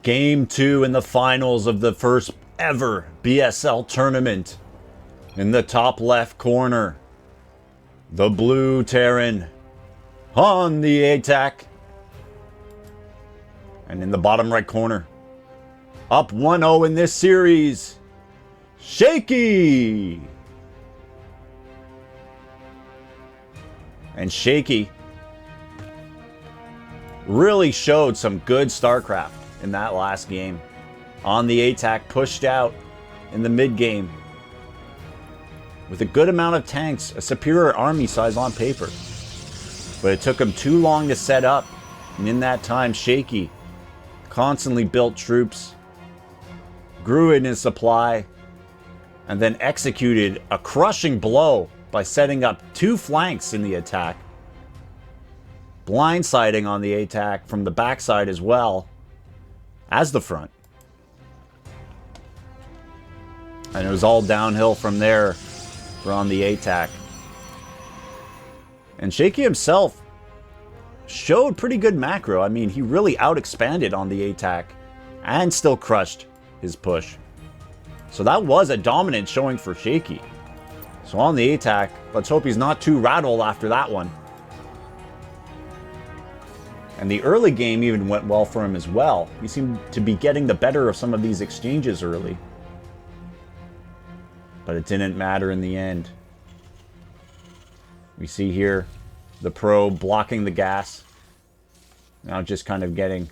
Game 2 in the finals of the first ever BSL tournament. In the top left corner, the blue Terran on the attack. And in the bottom right corner, up 1-0 in this series, Shaky. And Shaky really showed some good Starcraft in that last game. On the attack, pushed out in the mid game with a good amount of tanks, a superior army size on paper. But it took him too long to set up, and in that time, Shaky constantly built troops, grew in his supply, and then executed a crushing blow by setting up two flanks in the attack, blindsiding on the attack from the backside as well as the front. And it was all downhill from there for on the attack. And Shaky himself showed pretty good macro. I mean, he really out-expanded on the attack and still crushed his push. So that was a dominant showing for Shaky. So on the attack, let's hope he's not too rattled after that one. And the early game even went well for him as well. He seemed to be getting the better of some of these exchanges early. But it didn't matter in the end. We see here the probe blocking the gas. Now just kind of getting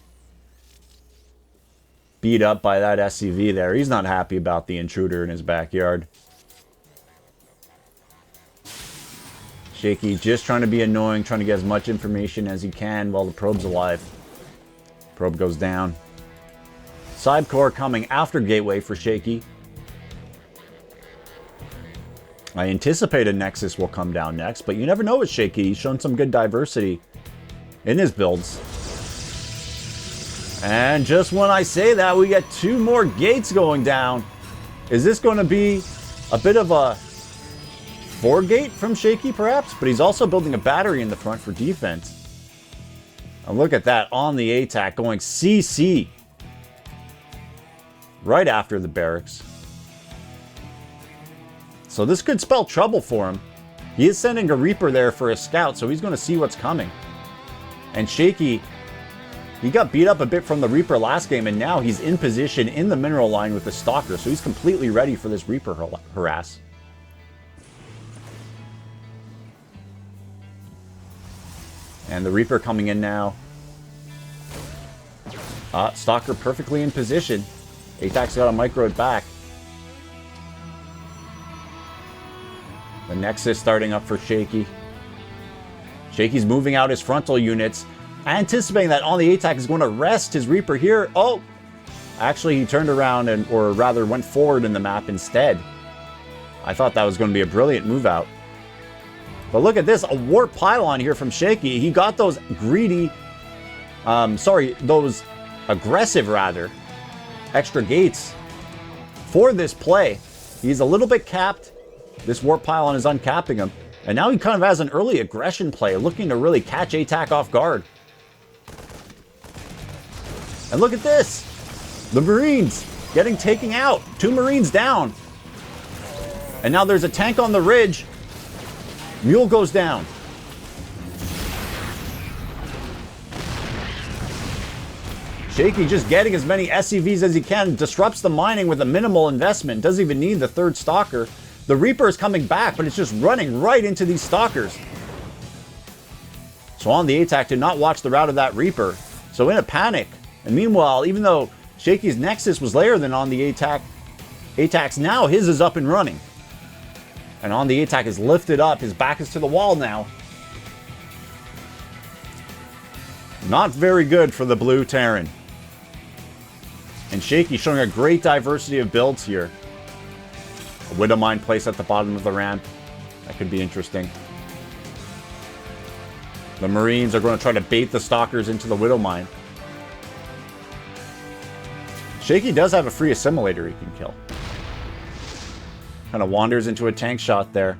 beat up by that SCV there. He's not happy about the intruder in his backyard. Shaky just trying to be annoying, trying to get as much information as he can while the probe's alive. Probe goes down. Side core coming after gateway for Shaky. I anticipate a Nexus will come down next, but you never know with Shaky. He's shown some good diversity in his builds. And just when I say that, we get two more gates going down. Is this going to be a bit of a 4-gate from Shaky, perhaps? But he's also building a battery in the front for defense. And look at that on the attack going CC right after the barracks. So this could spell trouble for him. He is sending a Reaper there for a scout, so he's going to see what's coming. And Shaky, he got beat up a bit from the Reaper last game, and now he's in position in the mineral line with the Stalker, so he's completely ready for this Reaper harass. And the Reaper coming in now. Stalker perfectly in position. Attack's got a microed back. The Nexus starting up for Shaky. Shaky's moving out his frontal units, anticipating that on the attack is going to rest his Reaper here. Oh! Actually, he turned around and, or rather went forward in the map instead. I thought that was going to be a brilliant move out. But look at this, a warp pylon here from Shaky. He got those greedy, those aggressive rather, extra gates for this play. He's a little bit capped. This warp pylon is uncapping him. And now he kind of has an early aggression play, looking to really catch ATAC off guard. And look at this. The Marines getting taken out. 2 Marines down. And now there's a tank on the ridge. Mule goes down. Shaky just getting as many SCVs as he can. Disrupts the mining with a minimal investment. Doesn't even need the 3rd Stalker. The Reaper is coming back, but it's just running right into these Stalkers. So on the attack, did not watch the route of that Reaper. So in a panic. And meanwhile, even though Shaky's Nexus was later than on the attack, ATAC's now his is up and running. And on the attack is lifted up. His back is to the wall now. Not very good for the blue Terran. And Shaky showing a great diversity of builds here. A Widow Mine placed at the bottom of the ramp. That could be interesting. The Marines are going to try to bait the Stalkers into the Widow Mine. Shaky does have a free assimilator he can kill. Kind of wanders into a tank shot there.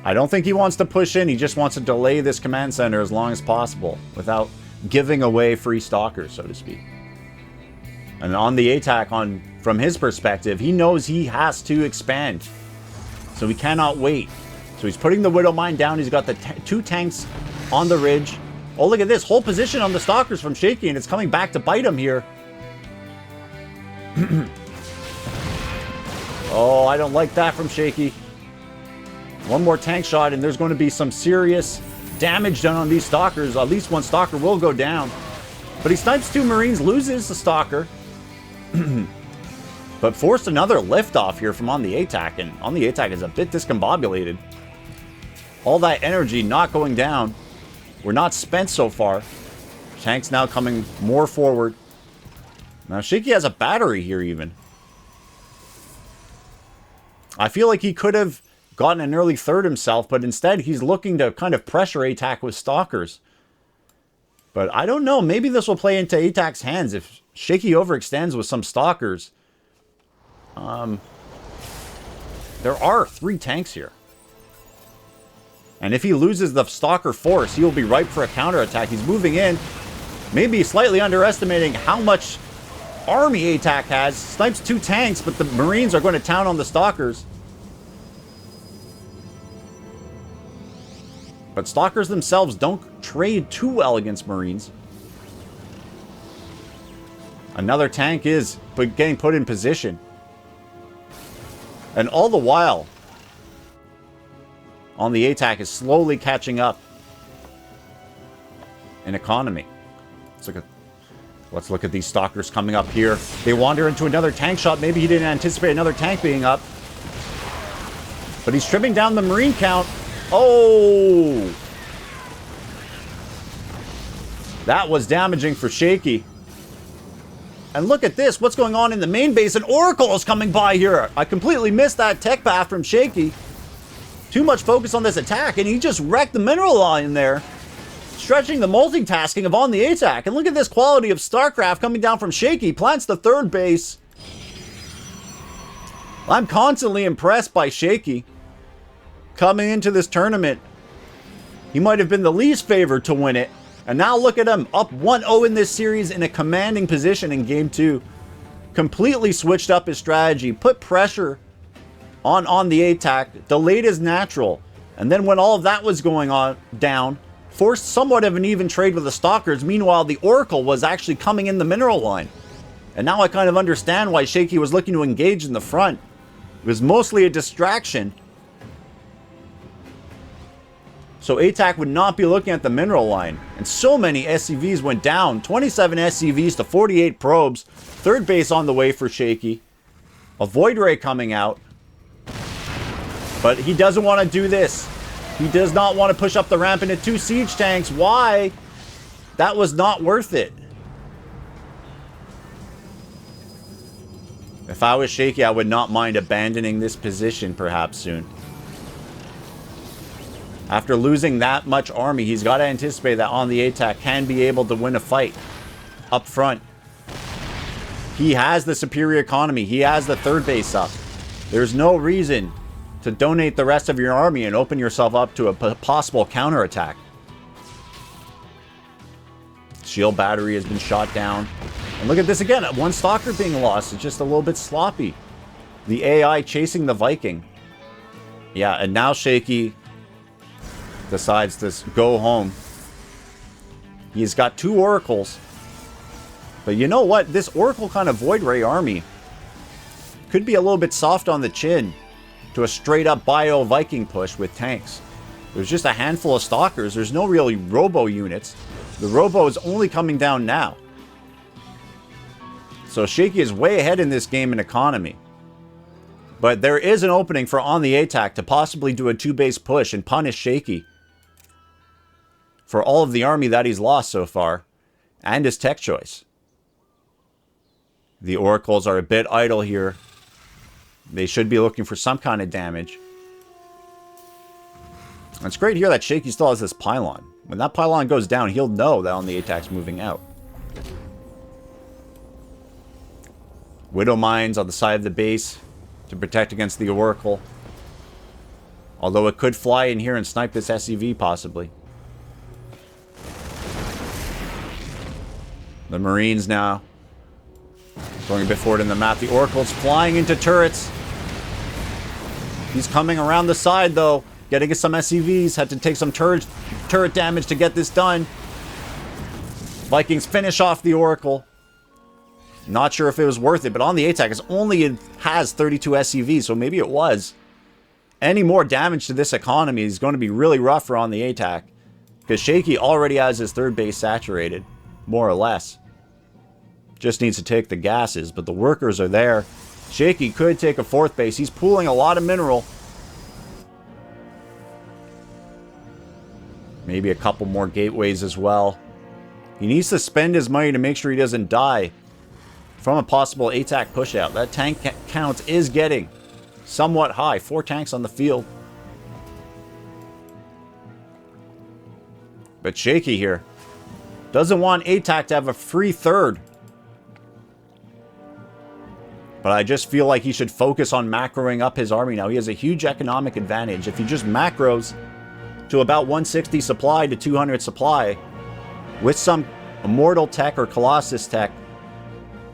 I don't think he wants to push in. He just wants to delay this command center as long as possible without giving away free Stalkers, so to speak. And on the attack, from his perspective, he knows he has to expand. So he cannot wait. So he's putting the Widow Mine down. He's got the 2 tanks on the ridge. Oh, look at this. Whole position on the Stalkers from Shaky, and it's coming back to bite him here. Oh, I don't like that from Shaky. One more tank shot, and there's going to be some serious damage done on these Stalkers. At least one Stalker will go down. But he snipes 2 Marines, loses the Stalker. But forced another liftoff here from OntheAtack, and OntheAtack is a bit discombobulated. All that energy not going down. We're not spent so far. Tanks now coming more forward. Now Shaky has a battery here even. I feel like he could have gotten an early third himself, but instead he's looking to kind of pressure ATAC with Stalkers. But I don't know. Maybe this will play into ATAC's hands if Shaky overextends with some Stalkers. There are 3 tanks here. And if he loses the Stalker force, he will be ripe for a counterattack. He's moving in. Maybe slightly underestimating how much army ATAC has. Snipes 2 tanks, but the Marines are going to town on the Stalkers. But Stalkers themselves don't trade too well against Marines. Another tank is getting put in position. And all the while, OntheAtack is slowly catching up in economy. Let's look at these Stalkers coming up here. They wander into another tank shot. Maybe he didn't anticipate another tank being up. But he's trimming down the Marine count. Oh! That was damaging for Shaky. And look at this. What's going on in the main base? An Oracle is coming by here. I completely missed that tech path from Shaky. Too much focus on this attack, and he just wrecked the mineral line there. Stretching the multitasking of OntheAtack. And look at this quality of Starcraft coming down from Shaky. Plants the 3rd base. I'm constantly impressed by Shaky. Coming into this tournament, he might have been the least favored to win it. And now look at him, up 1-0 in this series in a commanding position in Game 2. Completely switched up his strategy, put pressure on OntheAtack, delayed his natural. And then when all of that was going on down, forced somewhat of an even trade with the Stalkers. Meanwhile, the Oracle was actually coming in the mineral line. And now I kind of understand why Shaky was looking to engage in the front. It was mostly a distraction. So ATAC would not be looking at the mineral line. And so many SCVs went down. 27 SCVs to 48 probes. 3rd base on the way for Shaky. A Void Ray coming out. But he doesn't want to do this. He does not want to push up the ramp into 2 siege tanks. Why? That was not worth it. If I was Shaky, I would not mind abandoning this position perhaps soon. After losing that much army, he's got to anticipate that OntheAtack can be able to win a fight up front. He has the superior economy. He has the 3rd base up. There's no reason to donate the rest of your army and open yourself up to a possible counterattack. Shield battery has been shot down. And look at this again. 1 Stalker being lost. It's just a little bit sloppy. The AI chasing the Viking. Yeah, and now Shaky decides to go home. He's got 2 Oracles. But you know what? This Oracle kind of Void Ray army could be a little bit soft on the chin to a straight up bio Viking push with tanks. There's just a handful of Stalkers. There's no really Robo units. The Robo is only coming down now. So Shaky is way ahead in this game in economy. But there is an opening for OntheAtack to possibly do a 2-base push and punish Shaky for all of the army that he's lost so far, and his tech choice. The Oracles are a bit idle here. They should be looking for some kind of damage. It's great here that Shaky still has this pylon. When that pylon goes down, he'll know that OntheAtack's moving out. Widow Mines on the side of the base to protect against the Oracle. Although it could fly in here and snipe this SCV possibly. The Marines now Going a bit forward in the map. The Oracle's flying into turrets. He's coming around the side, though. Getting some SCVs. Had to take some turret damage to get this done. Vikings finish off the Oracle. Not sure if it was worth it, but on the attack, it has 32 SCVs, so maybe it was. Any more damage to this economy is going to be really rough for on the attack. Because Shaky already has his third base saturated, more or less. Just needs to take the gases, but the workers are there. Shaky could take a fourth base. He's pooling a lot of mineral. Maybe a couple more gateways as well. He needs to spend his money to make sure he doesn't die from a possible ATAC pushout. That tank count is getting somewhat high. 4 tanks on the field. But Shaky here doesn't want ATAC to have a free third. But I just feel like he should focus on macroing up his army now. He has a huge economic advantage. If he just macros to about 160 supply to 200 supply with some Immortal tech or Colossus tech,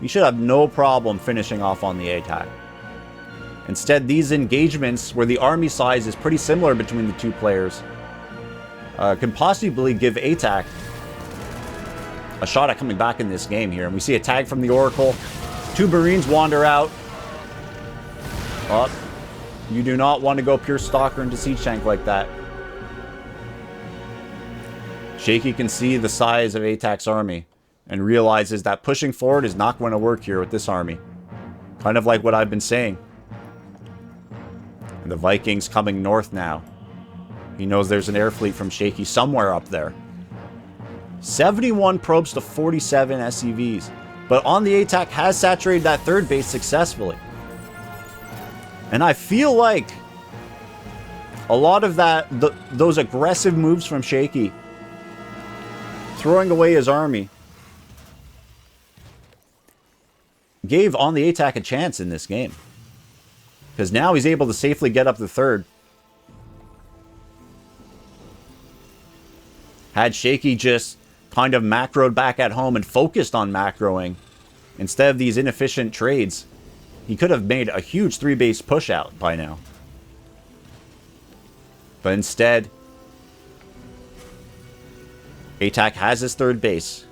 you should have no problem finishing off on the attack. Instead, these engagements where the army size is pretty similar between the two players can possibly give ATAC a shot at coming back in this game here. And we see a tag from the Oracle. 2 Marines wander out. Oh, you do not want to go pure Stalker into Siege Tank like that. Shaky can see the size of ATAC's army and realizes that pushing forward is not going to work here with this army. Kind of like what I've been saying. And the Vikings coming north now. He knows there's an air fleet from Shaky somewhere up there. 71 probes to 47 SCVs. But on the attack has saturated that third base successfully. And I feel like a lot of those aggressive moves from Shaky, throwing away his army, gave on the attack a chance in this game. Because now he's able to safely get up the third. Had Shaky just kind of macroed back at home and focused on macroing instead of these inefficient trades, he could have made a huge 3-base push out by now. But instead, ATAC has his third base.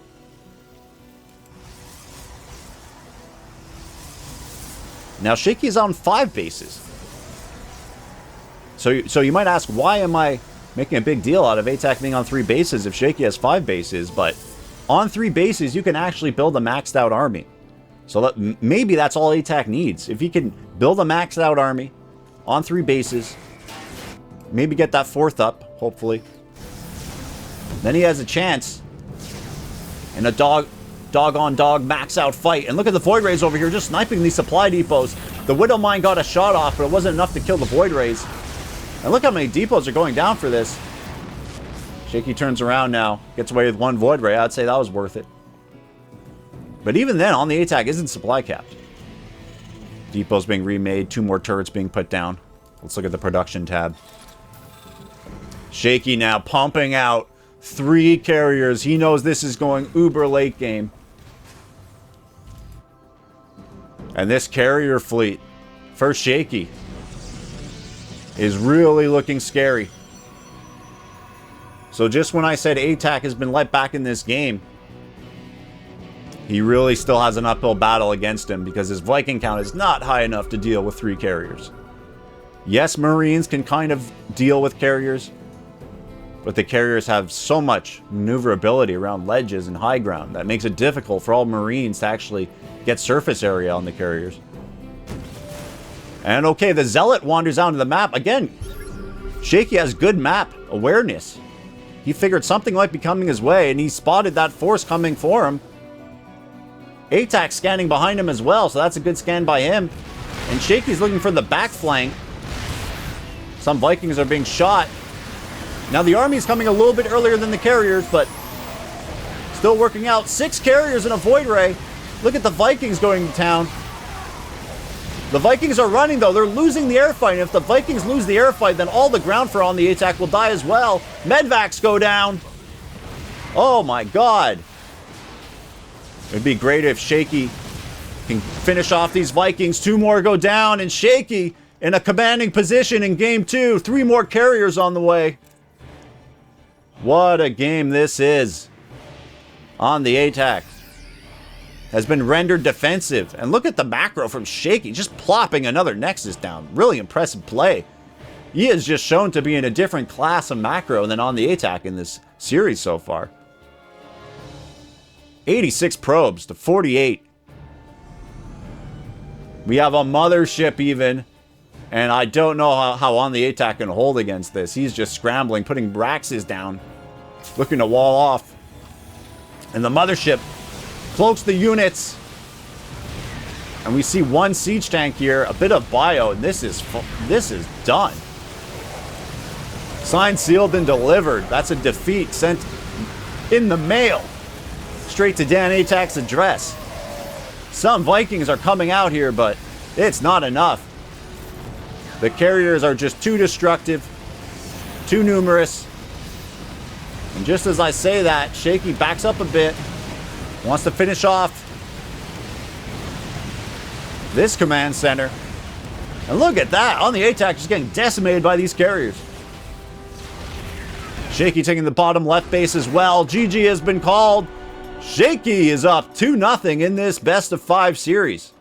Now Shaky is on 5 bases. So you might ask, why am I making a big deal out of ATAC being on 3 bases if Shaky has 5 bases? But on 3 bases, you can actually build a maxed out army. So maybe that's all ATAC needs. If he can build a maxed out army on 3 bases, maybe get that 4th up, hopefully, then he has a chance in a dog-on-dog max-out fight. And look at the Void Rays over here just sniping these supply depots. The Widow Mine got a shot off, but it wasn't enough to kill the Void Rays. And look how many depots are going down for this. Shaky turns around now, gets away with 1 Void Ray. I'd say that was worth it. But even then, on the attack isn't supply capped. Depots being remade, 2 more turrets being put down. Let's look at the production tab. Shaky now pumping out 3 carriers. He knows this is going uber late game. And this carrier fleet for Shaky is really looking scary. So just when I said ATAC has been let back in this game, he really still has an uphill battle against him because his Viking count is not high enough to deal with 3 carriers. Yes, Marines can kind of deal with carriers, but the carriers have so much maneuverability around ledges and high ground that makes it difficult for all Marines to actually get surface area on the carriers. And okay, the Zealot wanders out to the map. Again, Shaky has good map awareness. He figured something might be coming his way, and he spotted that force coming for him. ATAC scanning behind him as well, so that's a good scan by him. And Shaky's looking for the back flank. Some Vikings are being shot. Now the army's coming a little bit earlier than the carriers, but still working out. 6 carriers and a Void Ray. Look at the Vikings going to town. The Vikings are running, though. They're losing the air fight. And if the Vikings lose the air fight, then all the ground for on the attack will die as well. Medvacs go down. Oh my god. It'd be great if Shaky can finish off these Vikings. 2 more go down, and Shaky in a commanding position in game 2. 3 more carriers on the way. What a game this is. OntheAtack has been rendered defensive. And look at the macro from Shaky, just plopping another Nexus down. Really impressive play. He has just shown to be in a different class of macro than OntheAtack in this series so far. 86 probes to 48. We have a mothership even. And I don't know how OntheAtack can hold against this. He's just scrambling, putting Braxes down, looking to wall off. And the mothership cloaks the units. And we see 1 siege tank here, a bit of bio, and this is done. Signed, sealed, and delivered. That's a defeat sent in the mail straight to OntheAtack's address. Some Vikings are coming out here, but it's not enough. The carriers are just too destructive, too numerous. And just as I say that, Shaky backs up a bit, wants to finish off this command center. And look at that, OntheAtack just getting decimated by these carriers. Shaky taking the bottom left base as well. GG has been called. Shaky is up 2-0 in this best of 5 series.